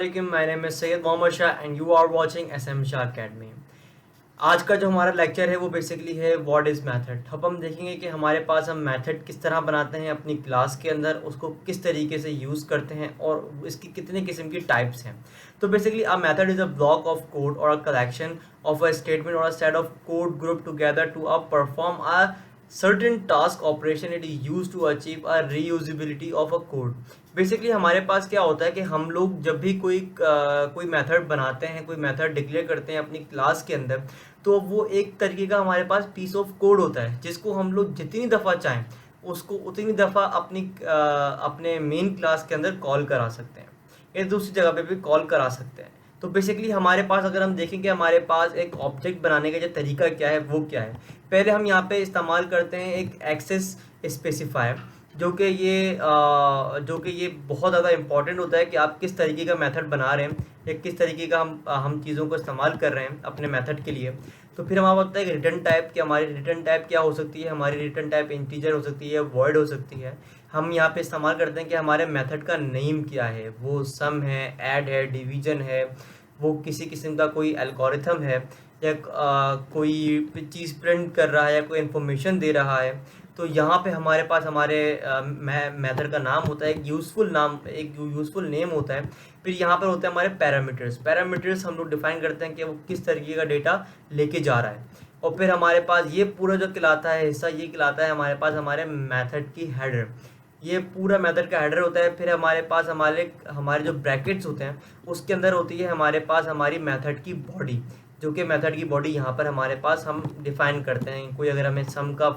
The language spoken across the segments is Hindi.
Assalamualaikum, my name is Syed Mohammad Shah and you are watching SM Shah Academy। आज का जो हमारा लेक्चर है वो बेसिकली है व्हाट इज़ मेथड। अब हम देखेंगे कि हमारे पास हम मेथड किस तरह बनाते हैं अपनी क्लास के अंदर, उसको किस तरीके से यूज़ करते हैं और इसकी कितने किस्म की टाइप्स हैं। तो basically a method is a block of code और a collection of a statement और a set of code group together to perform a certain task operation it is used to achieve a reusability of a code। Basically हमारे पास क्या होता है कि हम लोग जब भी कोई मेथड बनाते हैं, कोई मेथड डिक्लेयर करते हैं अपनी क्लास के अंदर, तो वो एक तरीके का हमारे पास पीस ऑफ कोड होता है जिसको हम लोग जितनी दफ़ा चाहें उसको उतनी दफ़ा अपने मेन क्लास के अंदर कॉल करा सकते हैं या दूसरी जगह पे भी कॉल करा सकते हैं। तो बेसिकली हमारे पास अगर हम देखें कि हमारे पास एक ऑब्जेक्ट बनाने का जो तरीका क्या है वो क्या है, पहले हम यहाँ पे इस्तेमाल करते हैं एक एक्सेस स्पेसिफायर, जो कि ये बहुत ज़्यादा इंपॉर्टेंट होता है कि आप किस तरीके का मेथड बना रहे हैं या किस तरीके का हम चीज़ों को इस्तेमाल कर रहे हैं अपने मेथड के लिए। तो फिर हमारा होता है कि रिटर्न टाइप, कि हमारी रिटर्न टाइप क्या हो सकती है। हमारी रिटर्न टाइप इंटीजर हो सकती है, वॉइड हो सकती है। हम यहाँ पे इस्तेमाल करते हैं कि हमारे मेथड का नेम क्या है, वो सम है, ऐड है, डिवीजन है, वो किसी किस्म का कोई एल्गोरिथम है या कोई चीज़ प्रिंट कर रहा है या कोई इन्फॉर्मेशन दे रहा है। तो यहाँ पे हमारे पास हमारे मेथड का नाम होता है, एक यूज़फुल नेम होता है। फिर यहाँ पर होते हैं हमारे पैरामीटर्स हम लोग डिफाइन करते हैं कि वो किस तरीके का डेटा लेके जा रहा है। और फिर हमारे पास ये पूरा जो कहलाता है हिस्सा, ये कहलाता है हमारे पास हमारे मेथड की हेडर। ये पूरा मेथड का हेडर होता है। फिर हमारे पास हमारे जो ब्रैकेट्स होते हैं उसके अंदर होती है हमारे पास हमारी मेथड की बॉडी, जो कि मेथड की बॉडी यहाँ पर हमारे पास हम डिफाइन करते हैं। कोई अगर हमें सम का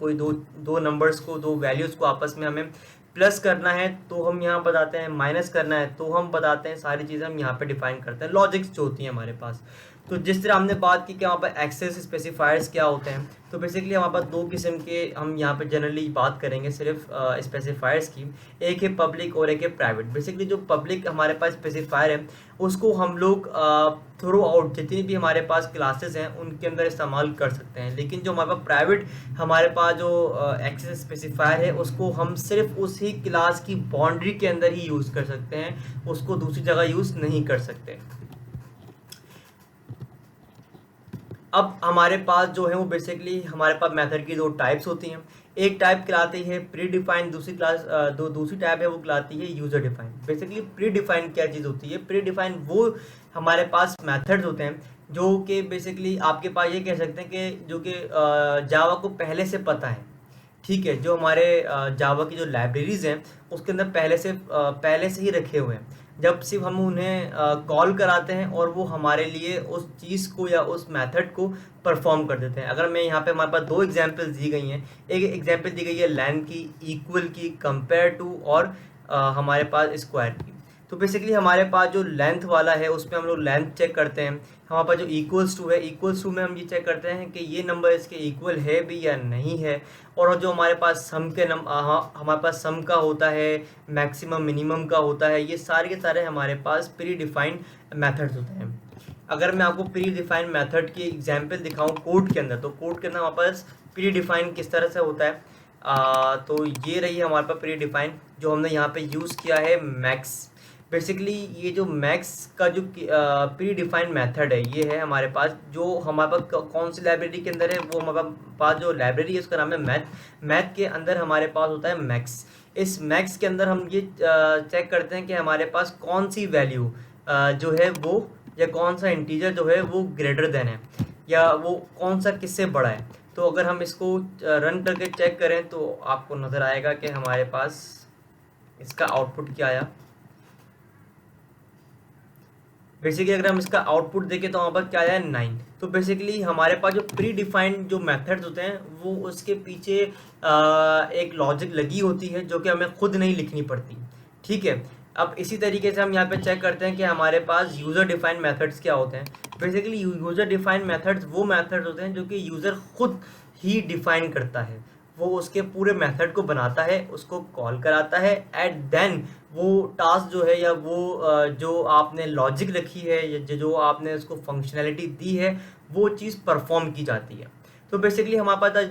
कोई दो नंबर्स को, दो वैल्यूज़ को आपस में हमें प्लस करना है तो हम यहाँ बताते हैं, माइनस करना है तो हम बताते हैं, सारी चीज़ें हम यहाँ पे डिफाइन करते हैं, लॉजिक्स जो होती हैं हमारे पास। तो जिस तरह हमने बात की कि वहाँ पर एक्सेस स्पेसिफायर्स क्या होते हैं, तो बेसिकली हमारे पास दो किस्म के हम यहाँ पे जनरली बात करेंगे सिर्फ स्पेसिफायर्स की। एक है पब्लिक और एक है प्राइवेट। बेसिकली जो पब्लिक हमारे पास स्पेसिफायर है उसको हम लोग थ्रू आउट जितनी भी हमारे पास क्लासेस हैं उनके अंदर इस्तेमाल कर सकते हैं। लेकिन जो हमारे पास प्राइवेट हमारे पास जो एक्सेस स्पेसिफायर है उसको हम सिर्फ उसी क्लास की बाउंड्री के अंदर ही यूज़ कर सकते हैं, उसको दूसरी जगह यूज़ नहीं कर सकते। अब हमारे पास जो है वो बेसिकली हमारे पास मेथड की दो टाइप्स होती हैं। एक टाइप कहलाती है प्री डिफाइंड, दूसरी टाइप है वो कहलाती है user defined. Basically pre defined क्या चीज़ होती है? प्री डिफाइंड वो हमारे पास मेथड्स होते हैं जो कि बेसिकली आपके पास ये कह सकते हैं कि जो कि जावा को पहले से पता है, ठीक है, जो हमारे जावा की जो लाइब्रेरीज़ हैं उसके अंदर पहले से ही रखे हुए हैं। जब सिर्फ हम उन्हें कॉल कराते हैं और वो हमारे लिए उस चीज़ को या उस मेथड को परफॉर्म कर देते हैं। अगर मैं यहाँ पे हमारे पास दो एग्जांपल्स दी गई हैं, एक एग्जांपल दी गई है लेंथ की, इक्वल की, कंपेयर टू और हमारे पास स्क्वायर की। तो बेसिकली हमारे पास जो लेंथ वाला है उसमें हम लोग लेंथ चेक करते हैं। हमारे पास जो इक्वल्स टू है, इक्वल्स टू में हम ये चेक करते हैं कि ये नंबर इसके इक्वल है भी या नहीं है। और जो हमारे पास हमारे पास सम का होता है, मैक्सिमम मिनिमम का होता है, ये सारे के सारे हमारे पास प्री डिफाइंड मेथड्स होते हैं। अगर मैं आपको प्री डिफाइंड मेथड की एग्जांपल दिखाऊं कोड के अंदर, तो कोड के अंदर हमारे पास प्री डिफाइंड किस तरह से होता है। तो ये रही हमारे पास प्री डिफाइंड, जो हमने यहाँ पे यूज़ किया है मैक्स। बेसिकली ये जो मैक्स का जो प्री डिफाइंड मेथड है ये है हमारे पास, जो हमारे पास कौन सी लाइब्रेरी के अंदर है, वो हमारे पास जो लाइब्रेरी है उसका नाम है मैथ के अंदर हमारे पास होता है मैक्स। इस मैक्स के अंदर हम ये चेक करते हैं कि हमारे पास कौन सी वैल्यू जो है वो, या कौन सा इंटीजर जो है वो ग्रेटर देन है, या वो कौन सा किससे बड़ा है। तो अगर हम इसको रन करके चेक करें तो आपको नज़र आएगा कि हमारे पास इसका आउटपुट क्या आया। बेसिकली अगर हम इसका आउटपुट देखें तो वहाँ पर क्या आया है 9। तो बेसिकली हमारे पास जो प्री डिफाइंड जो मेथड्स होते हैं वो उसके पीछे एक लॉजिक लगी होती है जो कि हमें खुद नहीं लिखनी पड़ती, ठीक है। अब इसी तरीके से हम यहाँ पे चेक करते हैं कि हमारे पास यूज़र डिफाइंड मेथड्स क्या होते हैं। बेसिकली यूज़र डिफाइंड मेथड्स वो मेथड्स होते हैं जो कि यूज़र खुद ही डिफाइन करता है, वो उसके पूरे मेथड को बनाता है, उसको कॉल कराता है, एट देन वो टास्क जो है या वो जो आपने लॉजिक रखी है या जो आपने उसको फंक्शनैलिटी दी है वो चीज़ परफॉर्म की जाती है। तो बेसिकली हमारे पास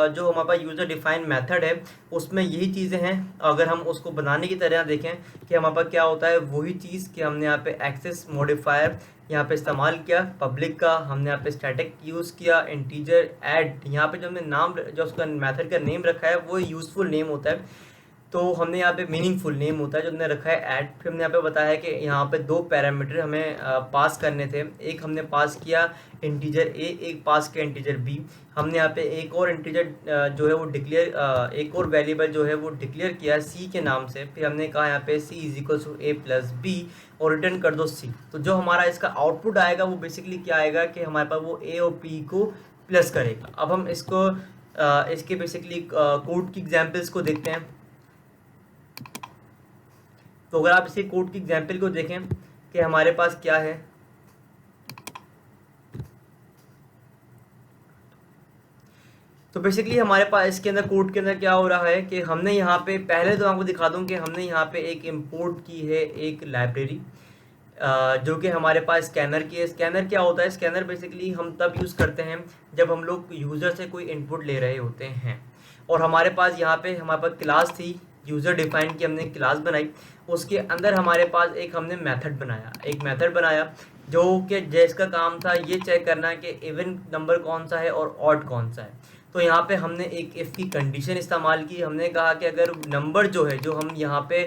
जो हमारे पास यूज़र डिफाइंड मेथड है उसमें यही चीज़ें हैं। अगर हम उसको बनाने की तरह देखें कि हमारे पास क्या होता है, वही चीज़ कि हमने यहाँ पे एक्सेस मॉडिफायर यहाँ पे इस्तेमाल किया पब्लिक का, हमने यहाँ पे स्टैटिक यूज़ किया, इंटीजर ऐड, यहाँ पे जो हमने नाम जो उसका मेथड का नेम रखा है वो यूज़फुल नेम होता है। तो हमने यहाँ पे मीनिंगफुल नेम होता है जो हमने रखा है ऐड। फिर हमने यहाँ पे बताया कि यहाँ पे दो पैरामीटर हमें पास करने थे। एक हमने पास किया इंटीजर ए, एक पास किया इंटीजर बी। हमने यहाँ पे एक और इंटीजर जो है वो डिक्लेयर, एक और वेरिएबल जो है वो डिक्लेयर किया सी के नाम से। फिर हमने कहा यहाँ पे C is equal to A plus B और रिटर्न कर दो सी। तो जो हमारा इसका आउटपुट आएगा वो बेसिकली क्या आएगा कि हमारे पास वो ए और पी को प्लस करेगा। अब हम इसको इसके बेसिकली कोड की एग्जाम्पल्स को देखते हैं। तो अगर आप इसी कोड की एग्जाम्पल को देखें कि हमारे पास क्या है, तो बेसिकली हमारे पास इसके अंदर कोड के अंदर क्या हो रहा है कि हमने यहाँ पे पहले तो आपको दिखा दूँ कि हमने यहाँ पे एक इंपोर्ट की है एक लाइब्रेरी जो कि हमारे पास स्कैनर की है। स्कैनर क्या होता है, स्कैनर बेसिकली हम तब यूज़ करते हैं जब हम लोग यूज़र से कोई इनपुट ले रहे होते हैं। और हमारे पास यहाँ पे हमारे पास क्लास थी यूज़र डिफाइन की, हमने क्लास बनाई, उसके अंदर हमारे पास एक हमने मेथड बनाया जो कि जिसका काम था ये चेक करना कि इवन नंबर कौन सा है और ऑड कौन सा है। तो यहाँ पे हमने एक इफ़ की कंडीशन इस्तेमाल की। हमने कहा कि अगर नंबर जो है जो हम यहाँ पे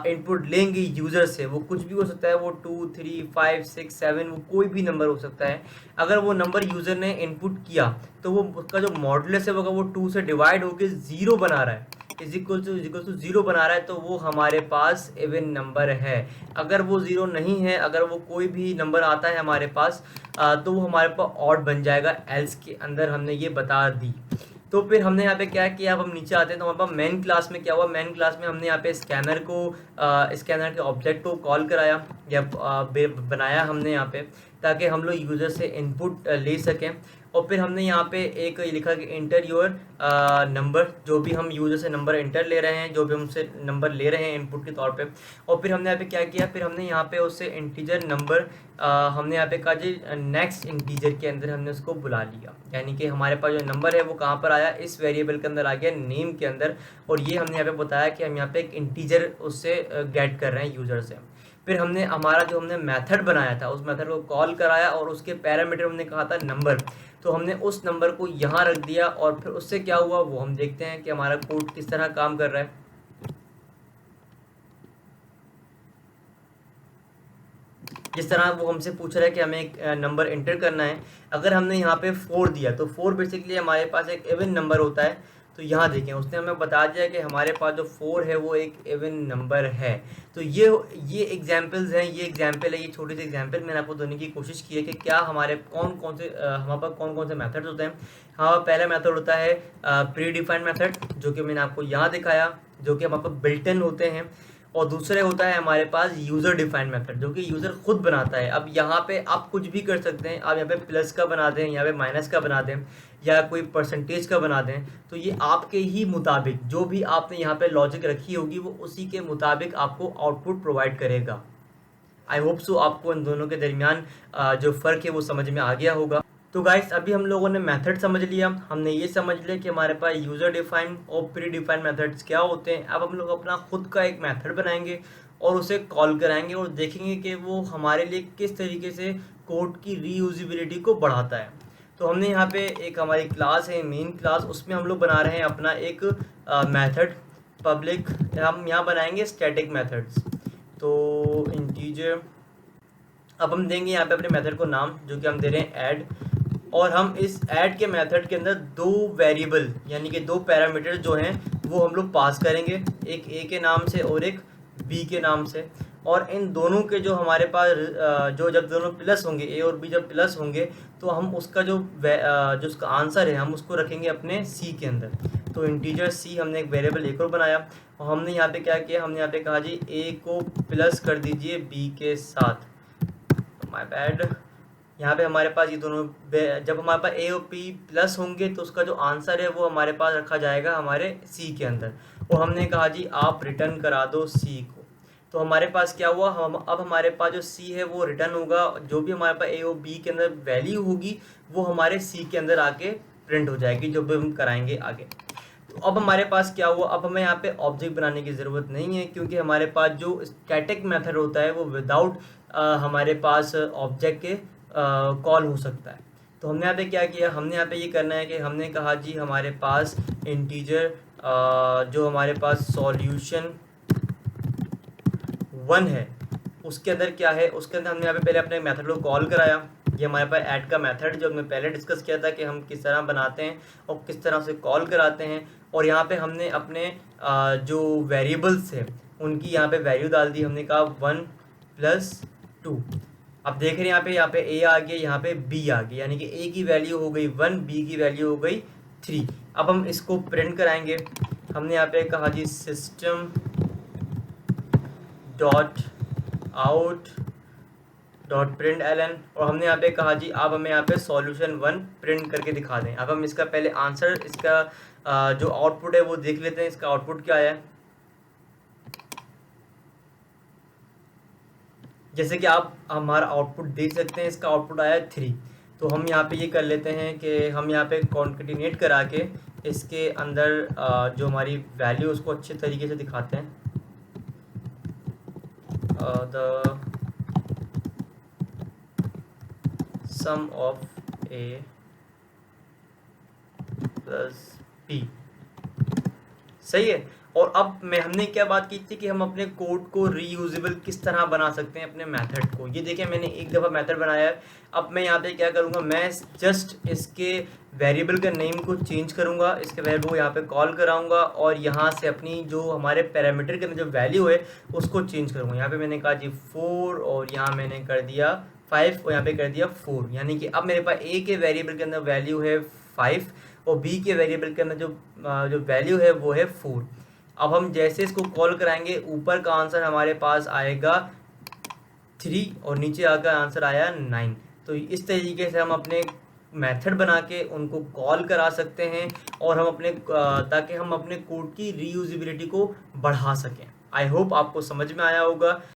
इनपुट लेंगे यूज़र से वो कुछ भी हो सकता है, वो 2 3 5 6 7 वो कोई भी नंबर हो सकता है। अगर वो नंबर यूज़र ने इनपुट किया तो वो उसका जो मॉडुलस है वो 2 से डिवाइड होकर 0 बना रहा है, इज इक्वल टू 0 बना रहा है, तो वो हमारे पास इवन नंबर है। अगर वो 0 नहीं है, अगर वो कोई भी नंबर आता है हमारे पास तो वो हमारे पास ऑड बन जाएगा। एल्स के अंदर हमने ये बता दी। तो फिर हमने यहाँ पे क्या किया, अब हम नीचे आते हैं तो हमारे पास मेन क्लास में क्या हुआ, मेन क्लास में हमने यहाँ पे स्कैनर के ऑब्जेक्ट को कॉल कराया या बनाया हमने यहाँ पे, ताकि हम लोग यूज़र से इनपुट ले सकें। और फिर हमने यहाँ पे एक लिखा कि इंटर योर नंबर, जो भी हम यूज़र से नंबर इंटर ले रहे हैं, जो भी हमसे नंबर ले रहे हैं इनपुट के तौर पे। और फिर हमने यहाँ पे क्या किया, फिर हमने यहाँ पे उससे इंटीजर नंबर हमने यहाँ पे कहा जी नेक्स्ट इंटीजर के अंदर हमने उसको बुला लिया, यानी कि हमारे पास जो नंबर है वो कहाँ पर आया, इस वेरिएबल के अंदर आ गया, नेम के अंदर। और ये हमने यहाँ पे बताया कि हम यहाँ पे एक इंटीजर उससे गेट कर रहे हैं यूज़र से। फिर हमने हमारा जो हमने मेथड बनाया था उस मेथड को कॉल कराया और उसके पैरामीटर हमने कहा था नंबर, तो हमने उस नंबर को यहाँ रख दिया। और फिर उससे क्या हुआ वो हम देखते हैं कि हमारा कोड किस तरह काम कर रहा है। जिस तरह वो हमसे पूछ रहा है कि हमें एक नंबर एंटर करना है, अगर हमने यहाँ पे 4 दिया तो 4 बेसिकली हमारे पास एक इवन नंबर होता है। तो यहाँ देखें उसने हमें बता दिया कि हमारे पास जो 4 है वो एक इवन नंबर है। तो ये एग्जाम्पल्स हैं, ये एग्जाम्पल है, ये छोटी सी एग्जाम्पल मैंने आपको देने की कोशिश की है कि क्या हमारे हमारे पास कौन कौन से मेथड्स होते हैं। हाँ, पहला मेथड होता है प्री डिफाइंड मेथड, जो कि मैंने आपको यहाँ दिखाया, जो कि हमारे पास बिल्ट इन होते हैं। और दूसरे होता है हमारे पास यूज़र डिफाइंड मेथड, जो कि यूज़र खुद बनाता है। अब यहाँ पे आप कुछ भी कर सकते हैं, आप यहाँ पे प्लस का बना दें, यहाँ पे माइनस का बना दें, या कोई परसेंटेज का बना दें। तो ये आपके ही मुताबिक जो भी आपने यहाँ पे लॉजिक रखी होगी वो उसी के मुताबिक आपको आउटपुट प्रोवाइड करेगा। आई होप सो आपको इन दोनों के दरमियान जो फ़र्क है वो समझ में आ गया होगा। तो गाइस अभी हम लोगों ने मेथड समझ लिया, हमने ये समझ लिया कि हमारे पास यूज़र डिफाइंड और प्री डिफाइंड मेथड्स क्या होते हैं। अब हम लोग अपना खुद का एक मेथड बनाएंगे और उसे कॉल कराएंगे और देखेंगे कि वो हमारे लिए किस तरीके से कोड की रीयूजिबिलिटी को बढ़ाता है। तो हमने यहाँ पे एक हमारी क्लास है मेन क्लास, उसमें हम लोग बना रहे हैं अपना एक मेथड पब्लिक। हम यहाँ बनाएंगे स्टैटिक मेथड्स, तो इंटीजर। अब हम देंगे यहाँ पे अपने मेथड को नाम, जो कि हम दे रहे हैं ऐड। और हम इस ऐड के मेथड के अंदर 2 वेरिएबल यानी कि 2 पैरामीटर जो हैं वो हम लोग पास करेंगे, एक ए के नाम से और एक बी के नाम से। और इन दोनों के जो हमारे पास जो जब दोनों प्लस होंगे, ए और बी जब प्लस होंगे, तो हम उसका जो उसका आंसर है हम उसको रखेंगे अपने सी के अंदर। तो इंटीजर सी हमने एक वेरिएबल एक और बनाया और हमने यहाँ पे क्या किया, हमने यहाँ पे कहा जी ए को प्लस कर दीजिए बी के साथ। माय बैड, यहाँ पे हमारे पास ये दोनों जब हमारे पास ए और पी प्लस होंगे तो उसका जो आंसर है वो हमारे पास रखा जाएगा हमारे सी के अंदर। और हमने कहा जी आप रिटर्न करा दो सी को। तो हमारे पास क्या हुआ, अब हमारे पास जो सी है वो रिटर्न होगा, जो भी हमारे पास ए और बी के अंदर वैल्यू होगी वो हमारे सी के अंदर आके प्रिंट हो जाएगी जो भी हम कराएंगे आगे। तो अब हमारे पास क्या हुआ, अब हमें यहाँ पे ऑब्जेक्ट बनाने की ज़रूरत नहीं है, क्योंकि हमारे पास जो स्टैटिक मेथड होता है वो विदाउट हमारे पास ऑब्जेक्ट के कॉल हो सकता है। तो हमने यहाँ पे क्या किया, हमने यहाँ पे ये करना है कि हमने कहा जी हमारे पास इंटीजर जो हमारे पास सॉल्यूशन 1 है उसके अंदर क्या है, उसके अंदर हमने यहाँ पे पहले अपने मेथड को कॉल कराया। ये हमारे पास ऐड का मेथड जो हमने पहले डिस्कस किया था कि हम किस तरह बनाते हैं और किस तरह से कॉल कराते हैं। और यहाँ पे हमने अपने जो वेरिएबल्स हैं उनकी यहाँ पे वैल्यू डाल दी, हमने कहा 1 + 2। अब देख रहे हैं यहाँ पे a आ गया, यहाँ पे b आ गया, यानी कि a की वैल्यू हो गई 1, b की वैल्यू हो गई 3। अब हम इसको प्रिंट कराएंगे। हमने यहाँ पे कहा जी system dot out dot print ln, और हमने यहाँ पे कहा जी अब हमें यहाँ पे सॉल्यूशन 1 प्रिंट करके दिखा दें। अब हम इसका पहले आंसर, इसका जो आउटपुट है वो देख लेते हैं, इसका आउटपुट क्या आया है। जैसे कि आप हमारा आउटपुट देख सकते हैं, इसका आउटपुट आया 3। तो हम यहाँ पे ये कर लेते हैं कि हम यहाँ पे कॉन्केटिनेट करा के इसके अंदर जो हमारी वैल्यू उसको अच्छे तरीके से दिखाते हैं। The sum of a + b, सही है। और अब हमने क्या बात की थी कि हम अपने कोड को रीयूजेबल किस तरह बना सकते हैं अपने मेथड को। ये देखिए मैंने एक दफ़ा मेथड बनाया है। अब मैं यहाँ पे क्या करूँगा, मैं जस्ट इसके वेरिएबल का नेम को चेंज करूँगा, इसके वेरिएबल को यहाँ पे कॉल कराऊँगा और यहाँ से अपनी जो हमारे पैरामीटर के अंदर जो वैल्यू है उसको चेंज करूँगा। यहाँ पे मैंने कहा जी 4 और यहाँ मैंने कर दिया 5 और यहाँ पे कर दिया 4, यानी कि अब मेरे पास a के वेरिएबल के अंदर वैल्यू है 5 और b के वेरिएबल के अंदर जो वैल्यू है वो है 4। अब हम जैसे इसको कॉल कराएंगे ऊपर का आंसर हमारे पास आएगा 3 और नीचे आकर आंसर आया 9। तो इस तरीके से हम अपने मेथड बना के उनको कॉल करा सकते हैं और हम अपने ताकि हम अपने कोड की रीयूजेबिलिटी को बढ़ा सकें। आई होप आपको समझ में आया होगा।